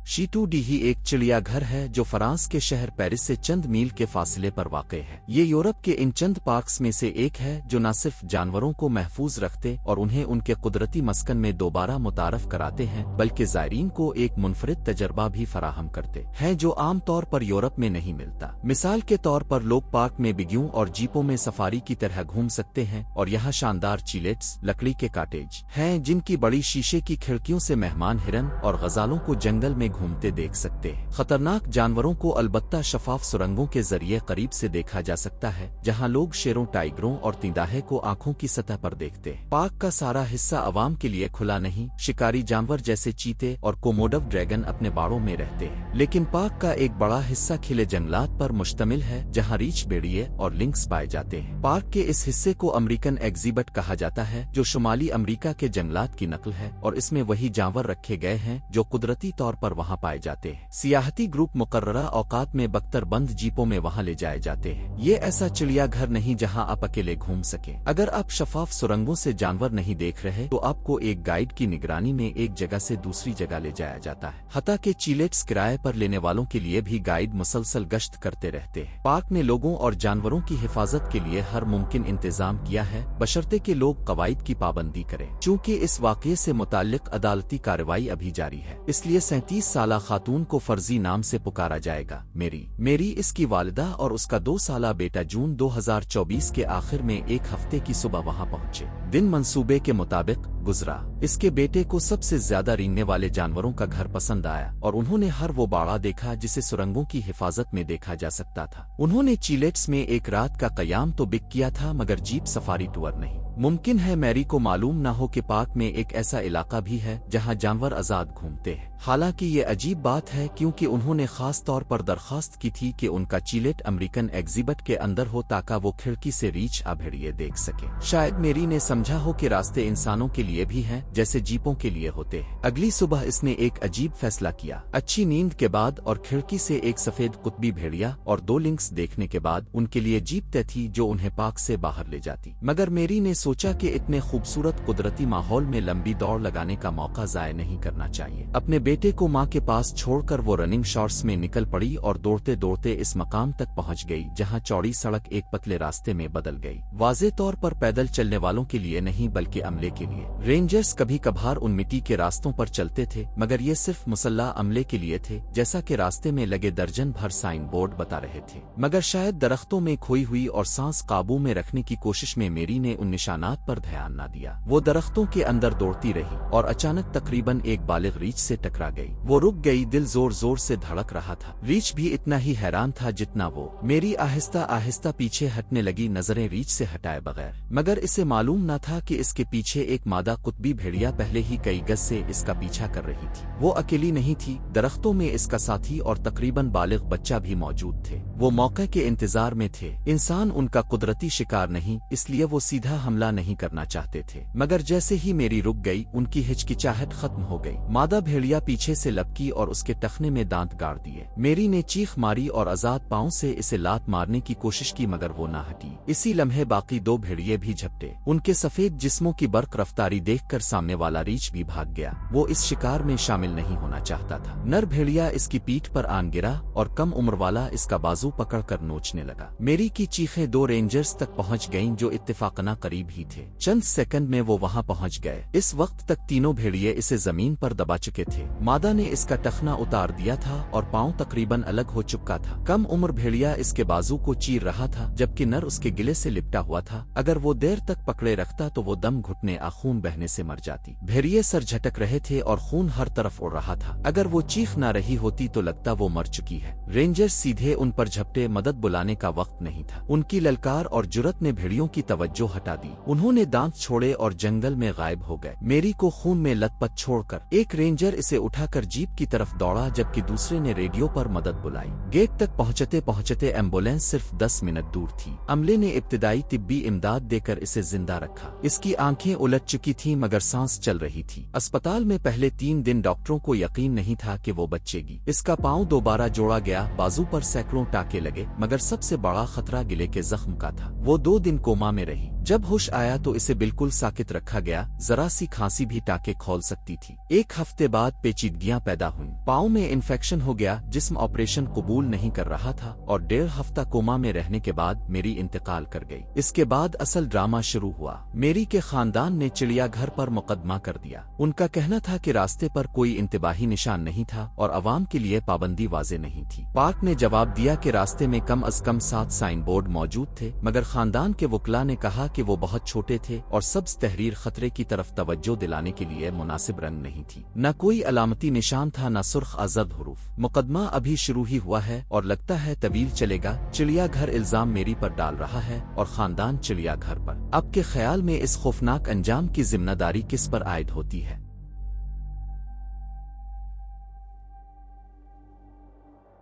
शी2डी ही एक चिड़ियाघर है जो फ्रांस के शहर पेरिस से चंद मील के फासले पर वाक़ है। ये यूरोप के इन चंद पार्क्स में से एक है जो न सिर्फ जानवरों को महफूज रखते और उन्हें उनके कुदरती मस्कन में दोबारा मुतारफ कराते हैं, बल्कि ज़ायरीन को एक मुनफरिद तजर्बा भी फराहम करते हैं जो आम तौर पर यूरोप में नहीं मिलता। मिसाल के तौर पर लोग पार्क में बिगियों और जीपों में सफारी की तरह घूम सकते हैं, और यहाँ शानदार चिलेट्स लकड़ी के कॉटेज हैं जिनकी बड़ी शीशे की खिड़कियों से मेहमान हिरन और गजालों को जंगल में घूमते देख सकते हैं। खतरनाक जानवरों को अलबत्ता शफाफ सुरंगों के जरिए करीब से देखा जा सकता है, जहां लोग शेरों, टाइगरों और तिंदाहे को आंखों की सतह पर देखते हैं। पार्क का सारा हिस्सा आवाम के लिए खुला नहीं। शिकारी जानवर जैसे चीते और कोमोडो ड्रैगन अपने बाड़ों में रहते हैं, लेकिन पार्क का एक बड़ा हिस्सा खिले जंगलात पर मुश्तमिल है जहां रीछ, भेड़िए और लिंक्स पाए जाते हैं। पार्क के इस हिस्से को अमेरिकन एग्जिबिट कहा जाता है, जो शुमाली अमेरिका के जंगलात की नकल है, और इसमें वही जानवर रखे गए हैं जो कुदरती तौर पर वहां पाए जाते हैं। सियाहती ग्रुप मुकर्ररा औकात में बख्तर बंद जीपों में वहां ले जाए जाते हैं। ये ऐसा चिड़ियाघर नहीं जहां आप अकेले घूम सके। अगर आप शफाफ सुरंगों से जानवर नहीं देख रहे तो आपको एक गाइड की निगरानी में एक जगह से दूसरी जगह ले जाया जाता है। हत्ता के चिलेट्स किराए पर लेने वालों के लिए भी गाइड मुसलसल गश्त करते रहते हैं। पार्क ने लोगों और जानवरों की हिफाजत के लिए हर मुमकिन इंतजाम किया है, बशर्ते के लोग कवायद की पाबंदी करें। चूँकि इस वाक़ये से मुताल्लिक अदालती कार्रवाई अभी जारी है, इसलिए 37 साला खातून को फर्जी नाम से पुकारा जाएगा। मेरी इसकी वालिदा और उसका 2 साला बेटा जून 2024 के आखिर में एक हफ्ते की सुबह वहां पहुंचे। दिन मंसूबे के मुताबिक गुजरा। इसके बेटे को सबसे ज्यादा रेंगने वाले जानवरों का घर पसंद आया और उन्होंने हर वो बाड़ा देखा जिसे सुरंगों की हिफाजत में देखा जा सकता था। उन्होंने चिलेट्स में एक रात का कयाम तो बिक किया था, मगर जीप सफारी टूर नहीं। मुमकिन है मैरी को मालूम न हो कि पार्क में एक ऐसा इलाका भी है जहां जानवर आजाद घूमते हैं। हालांकि ये अजीब बात है, क्योंकि उन्होंने खास तौर पर दरख्वास्त की थी कि उनका चिलेट अमेरिकन एग्जिबिट के अंदर हो ताकि वो खिड़की से रीछ भेड़िए देख सके। शायद मेरी ने समझा हो कि रास्ते इंसानों के लिए भी हैं जैसे जीपों के लिए होते हैं। अगली सुबह इसने एक अजीब फैसला किया। अच्छी नींद के बाद और खिड़की से एक सफेद कुतबी भेड़िया और 2 लिंक्स देखने के बाद उनके लिए जीप तय थी जो उन्हें पार्क से बाहर ले जाती। मगर मेरी ने सोचा कि इतने खूबसूरत कुदरती माहौल में लंबी दौड़ लगाने का मौका जाया नहीं करना चाहिए। अपने बेटे को मां के पास छोड़कर वो रनिंग शॉर्ट्स में निकल पड़ी और दौड़ते दौड़ते इस मकाम तक पहुंच गई जहां चौड़ी सड़क एक पतले रास्ते में बदल गई। वाज़े तौर पर पैदल चलने वालों के लिए नहीं, बल्कि अमले के लिए। रेंजर्स कभी कभार उन मिट्टी के रास्तों पर चलते थे, मगर ये सिर्फ मुसल्ला अमले के लिए थे, जैसा कि रास्ते में लगे दर्जन भर साइन बोर्ड बता रहे थे। मगर शायद दरख्तों में खोई हुई और सांस काबू में रखने की कोशिश में मेरी ने उन निशानात पर ध्यान न दिया। वो दरख्तों के अंदर दौड़ती रही और अचानक तकरीबन एक बालिग रीछ से टकरा गई। वो रुक गई, दिल जोर जोर से धड़क रहा था। रीछ भी इतना ही हैरान था जितना वो। मेरी आहिस्ता आहिस्ता पीछे हटने लगी, नजरें रीछ से हटाए बगैर। मगर इसे मालूम न था कि इसके पीछे एक मादा कुतबी भेड़िया पहले ही कई गज से इसका पीछा कर रही थी। वो अकेली नहीं थी, दरख्तों में इसका साथी और तकरीबन बालिग बच्चा भी मौजूद थे। वो मौके के इंतजार में थे। इंसान उनका कुदरती शिकार नहीं, इसलिए वो सीधा हमला नहीं करना चाहते थे। मगर जैसे ही मेरी रुक गई, उनकी हिचकिचाहट खत्म हो गई। मादा भेड़िया पीछे से लपकी और उसके टखने में दांत गाड़ दिए। मेरी ने चीख मारी और आजाद पांव से इसे लात मारने की कोशिश की, मगर वो ना हटी। इसी लम्हे बाकी 2 भेड़िए भी झपटे। उनके सफेद जिस्मों की बर्क रफ्तारी देखकर सामने वाला रीछ भी भाग गया। वो इस शिकार में शामिल नहीं होना चाहता था। नर भेड़िया इसकी पीठ पर आन गिरा और कम उम्र वाला इसका बाजू पकड़कर नोचने लगा। मेरी की चीखें 2 रेंजर्स तक पहुंच गईं जो इत्तेफाकना करीब ही थे। चंद सेकंड में वो वहां पहुंच गए। इस वक्त तक तीनों भेड़िए इसे जमीन पर दबा चुके थे। मादा ने इसका टखना उतार दिया था और पांव तकरीबन अलग हो चुका था। कम उम्र भेड़िया इसके बाजू को चीर रहा था, जबकि नर उसके गिले से लिपटा हुआ था। अगर वो देर तक पकड़े रखता तो वो दम घुटने खून बहने से मर जाती। भेड़िए सर झटक रहे थे और खून हर तरफ उड़ रहा था। अगर वो चीख ना रही होती तो लगता वो मर चुकी है। रेंजर सीधे उन पर झपटे। मदद बुलाने का वक्त नहीं था। उनकी ललकार और जुर्रत ने भेड़ियों की तवज्जो हटा दी। उन्होंने दांत छोड़े और जंगल में गायब हो गए। मेरी को खून में लथपथ छोड़कर एक रेंजर इसे उठाकर जीप की तरफ दौड़ा, जबकि दूसरे ने रेडियो पर मदद बुलाई। गेट तक पहुंचते पहुंचते एम्बुलेंस सिर्फ 10 मिनट दूर थी। अमले ने इब्तिदाई तिब्बी इमदाद देकर इसे जिंदा रखा। इसकी आंखें उलट चुकी थीं, मगर सांस चल रही थी। अस्पताल में पहले 3 दिन डॉक्टरों को यकीन नहीं था कि वो बचेगी। इसका पांव दोबारा जोड़ा गया, बाजू पर सैकड़ों टाके लगे, मगर सबसे बड़ा खतरा गिले के जख्म का था। वो 2 दिन कोमा में रही। जब होश आया तो इसे बिल्कुल साकित रखा गया, जरा सी खांसी भी टाके खोल सकती थी। 1 हफ्ते बाद पेचीदगियां पैदा हुईं। पाँव में इन्फेक्शन हो गया, जिस्म ऑपरेशन कबूल नहीं कर रहा था और 1.5 हफ्ता कोमा में रहने के बाद मेरी इंतकाल कर गई। इसके बाद असल ड्रामा शुरू हुआ। मेरी के खानदान ने चिड़ियाघर पर मुकदमा कर दिया। उनका कहना था कि रास्ते पर कोई इंतबाही निशान नहीं था और अवाम के लिए पाबंदी वाज़े नहीं थी। पार्क ने जवाब दिया कि रास्ते में कम अज कम 7 साइन बोर्ड मौजूद थे, मगर खानदान के वकला ने कहा कि वो बहुत छोटे थे और सब्ज तहरीर खतरे की तरफ तवज्जो दिलाने के लिए मुनासिब रंग नहीं थी। न कोई अलामती निशान था, न सुर्ख अज़द हुरूफ। मुकदमा अभी शुरू ही हुआ है और लगता है तवील चलेगा। चिड़ियाघर इल्जाम मेरी पर डाल रहा है और खानदान चिड़ियाघर पर। अब के ख्याल में इस खौफनाक अंजाम की जिम्मेदारी किस पर आयद होती है?